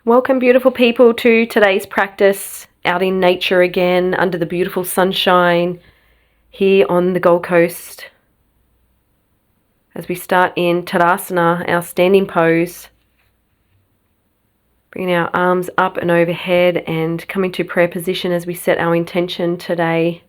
Welcome, beautiful people, to today's practice out in nature again under the beautiful sunshine here on the Gold Coast. As we start in Tadasana, our standing pose, bringing our arms up and overhead and coming to prayer position as we set our intention today.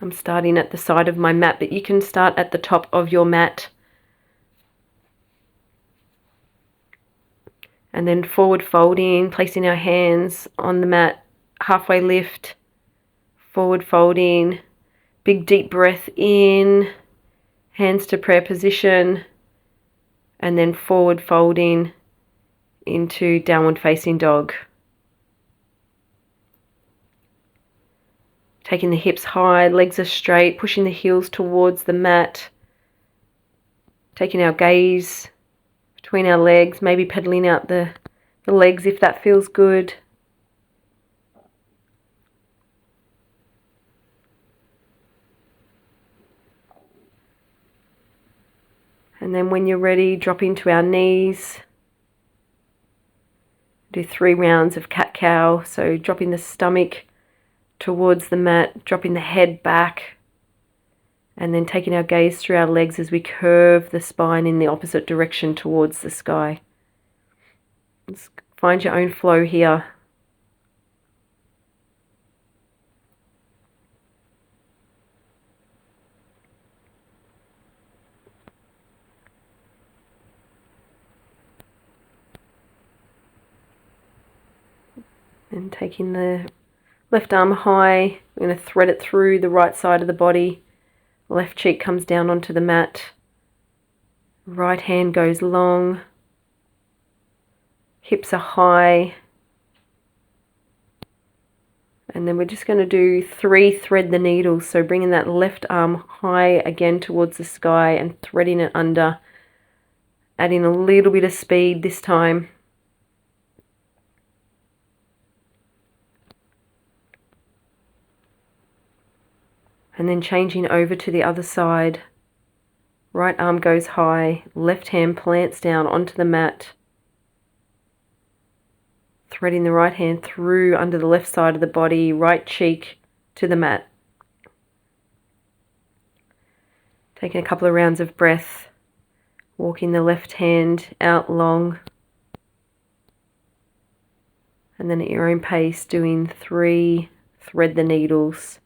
I'm starting at the side of my mat, but you can start at the top of your mat. And then forward folding, placing our hands on the mat, halfway lift, forward folding, big deep breath in, hands to prayer position, and then forward folding into downward facing dog. Taking the hips high, legs are straight, pushing the heels towards the mat. Taking our gaze between our legs, maybe pedaling out the legs if that feels good. And then when you're ready, drop into our knees. Do 3 rounds of cat-cow, so dropping the stomach towards the mat, dropping the head back, and then taking our gaze through our legs as we curve the spine in the opposite direction towards the sky. Just find your own flow here. And taking the left arm high, we're going to thread it through the right side of the body. Left cheek comes down onto the mat. Right hand goes long. Hips are high. And then we're just going to do 3 thread the needles. So bringing that left arm high again towards the sky and threading it under. Adding a little bit of speed this time. And then changing over to the other side. Right arm goes high, left hand plants down onto the mat. Threading the right hand through under the left side of the body, right cheek to the mat. Taking a couple of rounds of breath, walking the left hand out long. And then at your own pace, doing 3 thread the needles.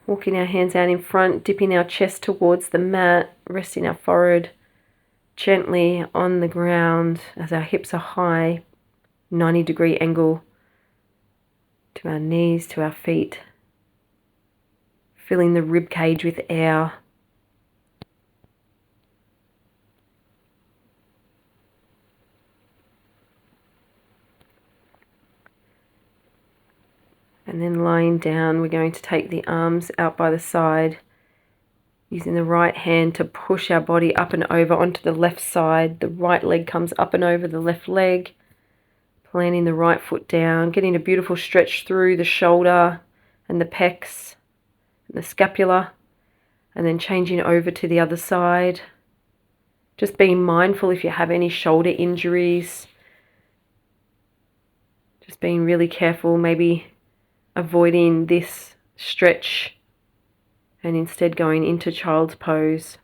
Walking our hands out in front, dipping our chest towards the mat, resting our forehead gently on the ground as our hips are high, 90-degree angle to our knees, to our feet. Filling the rib cage with air. And then lying down, we're going to take the arms out by the side, using the right hand to push our body up and over onto the left side. The right leg comes up and over the left leg, planting the right foot down, getting a beautiful stretch through the shoulder and the pecs and the scapula, and then changing over to the other side. Just being mindful if you have any shoulder injuries. Just being really careful, maybe avoiding this stretch and instead going into child's pose.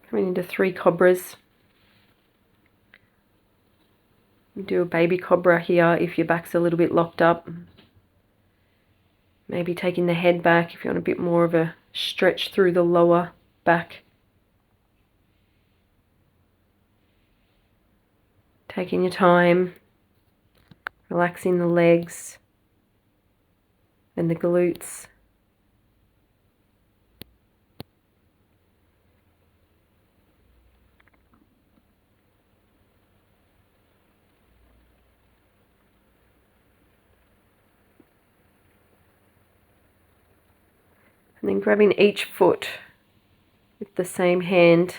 Coming into 3 cobras. Do a baby cobra here if your back's a little bit locked up. Maybe taking the head back if you want a bit more of a stretch through the lower back. Taking your time, relaxing the legs and the glutes. And then grabbing each foot with the same hand,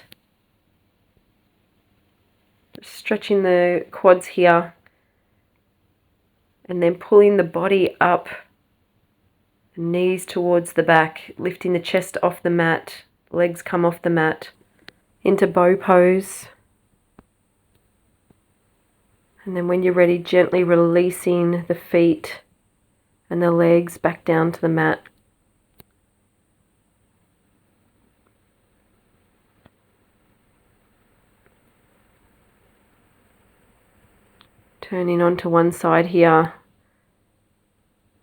stretching the quads here, and then pulling the body up, the knees towards the back, lifting the chest off the mat, legs come off the mat, into bow pose. And then when you're ready, gently releasing the feet and the legs back down to the mat. Turning onto one side here,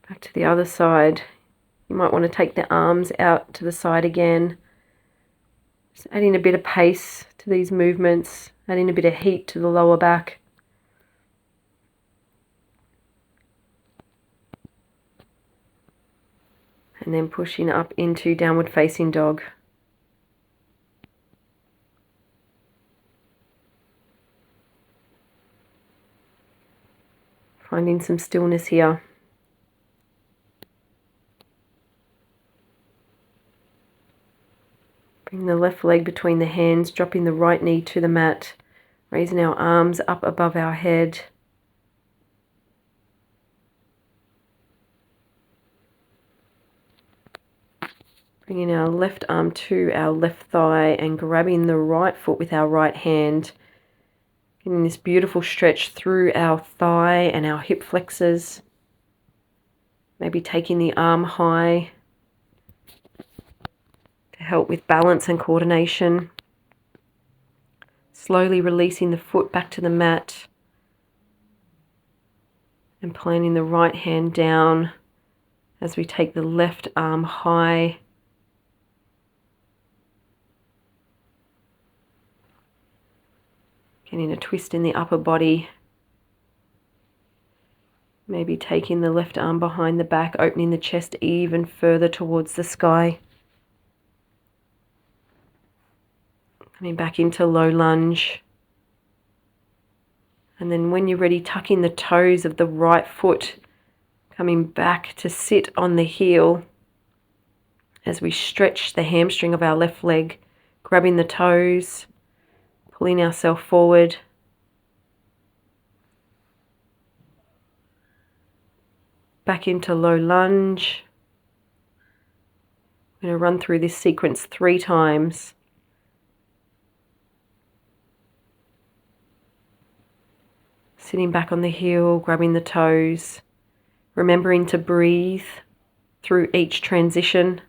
back to the other side. You might want to take the arms out to the side again. Just adding a bit of pace to these movements, adding a bit of heat to the lower back. And then pushing up into downward facing dog. Finding some stillness here. Bring the left leg between the hands, dropping the right knee to the mat, raising our arms up above our head. Bringing our left arm to our left thigh and grabbing the right foot with our right hand. Getting this beautiful stretch through our thigh and our hip flexors. Maybe taking the arm high to help with balance and coordination. Slowly releasing the foot back to the mat and planting the right hand down as we take the left arm high. Getting a twist in the upper body. Maybe taking the left arm behind the back, opening the chest even further towards the sky. Coming back into low lunge. And then when you're ready, tucking the toes of the right foot, coming back to sit on the heel as we stretch the hamstring of our left leg, grabbing the toes, pulling ourselves forward. Back into low lunge. I'm going to run through this sequence 3 times. Sitting back on the heel, grabbing the toes, remembering to breathe through each transition.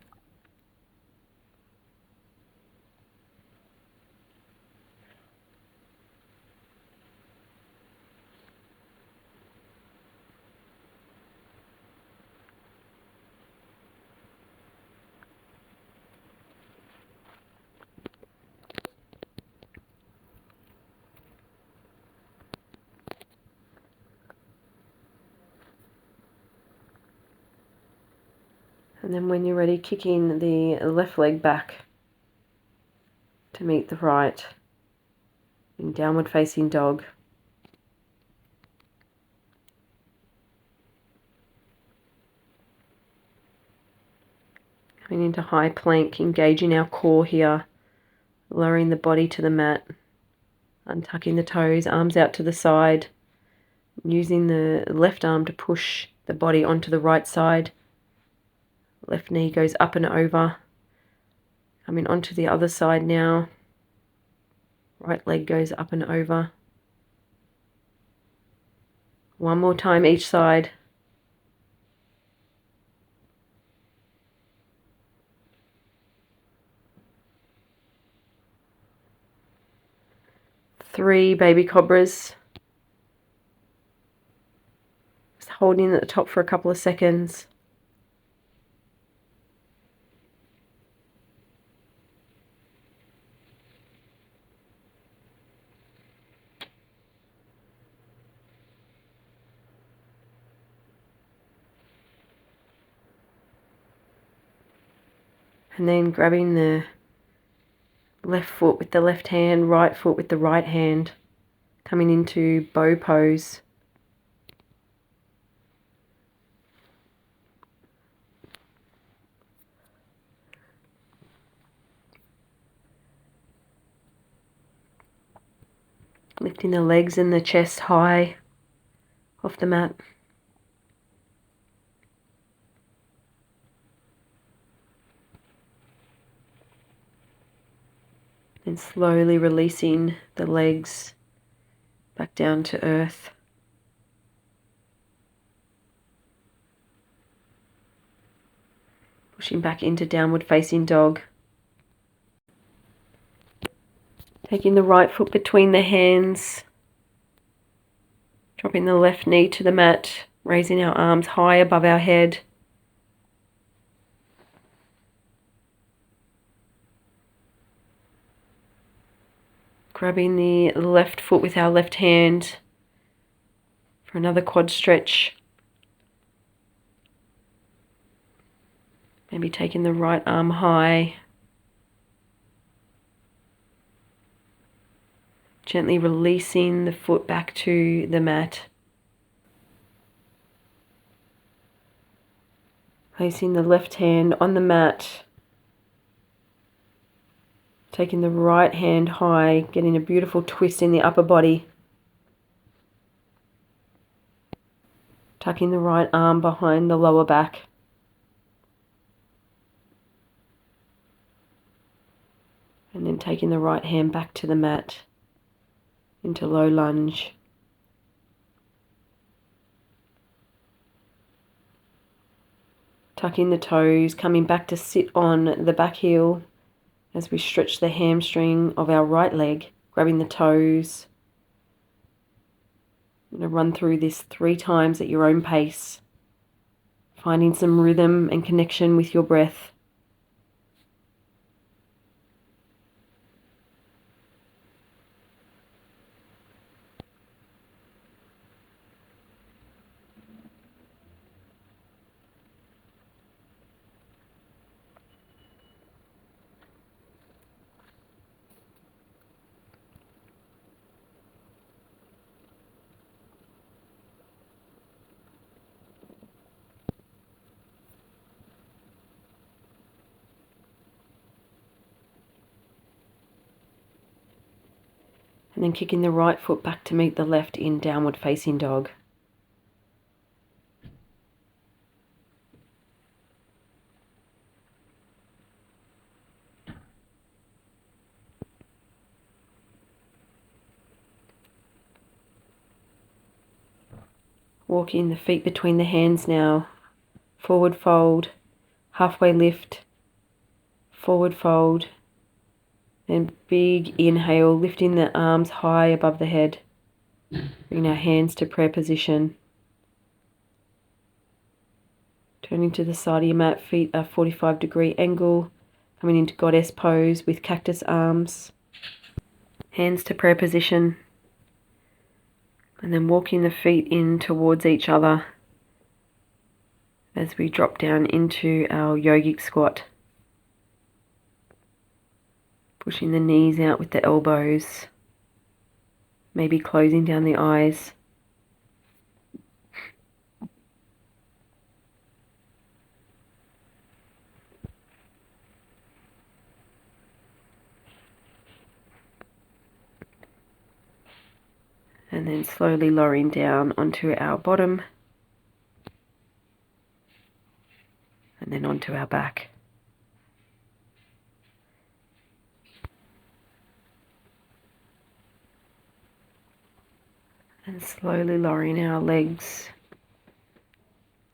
And then when you're ready, kicking the left leg back to meet the right in downward facing dog. Coming into high plank, engaging our core here, lowering the body to the mat, untucking the toes, arms out to the side, using the left arm to push the body onto the right side. Left knee goes up and over. Coming onto the other side now. Right leg goes up and over. One more time each side. Three baby cobras. Just holding at the top for a couple of seconds. And then grabbing the left foot with the left hand, right foot with the right hand, coming into bow pose. Lifting the legs and the chest high off the mat. And slowly releasing the legs back down to earth. Pushing back into downward facing dog. Taking the right foot between the hands. Dropping the left knee to the mat. Raising our arms high above our head. Grabbing the left foot with our left hand for another quad stretch. Maybe taking the right arm high. Gently releasing the foot back to the mat. Placing the left hand on the mat. Taking the right hand high, getting a beautiful twist in the upper body. Tucking the right arm behind the lower back. And then taking the right hand back to the mat into low lunge. Tucking the toes, coming back to sit on the back heel as we stretch the hamstring of our right leg, grabbing the toes. I'm going to run through this 3 times at your own pace, finding some rhythm and connection with your breath. And then kicking the right foot back to meet the left in downward facing dog. Walking the feet between the hands now. Forward fold, halfway lift, forward fold, and big inhale, lifting the arms high above the head. Bring our hands to prayer position. Turning to the side of your mat, feet a 45-degree angle, coming into goddess pose with cactus arms. Hands to prayer position. And then walking the feet in towards each other as we drop down into our yogic squat. Pushing the knees out with the elbows. Maybe closing down the eyes. And then slowly lowering down onto our bottom. And then onto our back. And slowly lowering our legs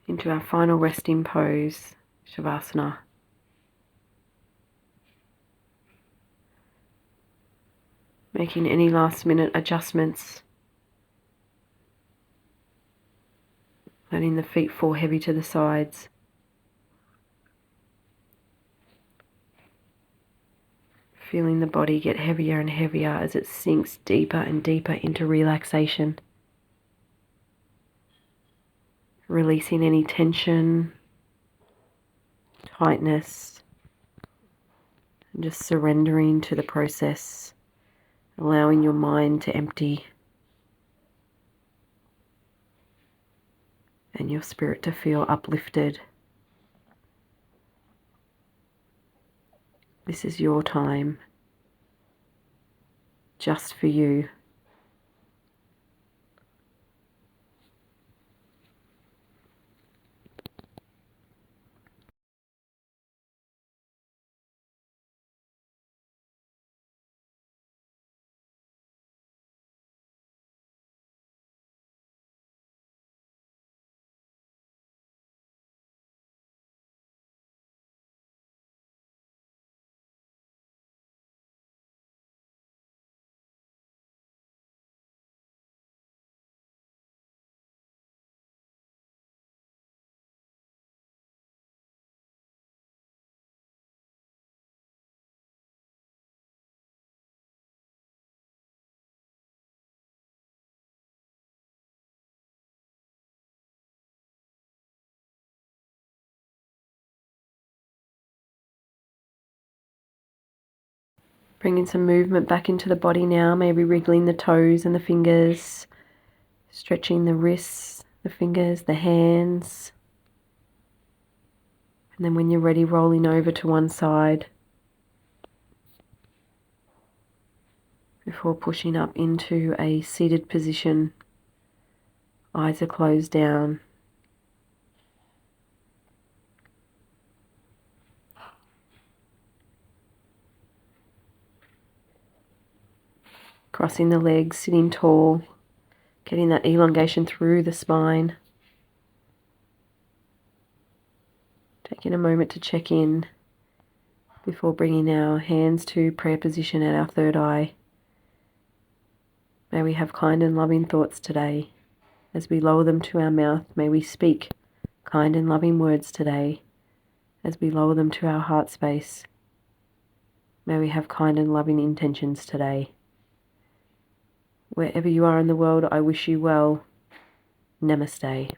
into our final resting pose, Shavasana. Making any last minute adjustments. Letting the feet fall heavy to the sides. Feeling the body get heavier and heavier as it sinks deeper and deeper into relaxation. Releasing any tension, tightness, And just surrendering to the process, allowing your mind to empty and your spirit to feel uplifted. This is your time, just for you. Bringing some movement back into the body now, maybe wriggling the toes and the fingers, stretching the wrists, the fingers, the hands. And then when you're ready, rolling over to one side before pushing up into a seated position. Eyes are closed down. Crossing the legs, sitting tall, getting that elongation through the spine. Taking a moment to check in before bringing our hands to prayer position at our third eye. May we have kind and loving thoughts today. As we lower them to our mouth, may we speak kind and loving words today. As we lower them to our heart space, may we have kind and loving intentions today. Wherever you are in the world, I wish you well. Namaste.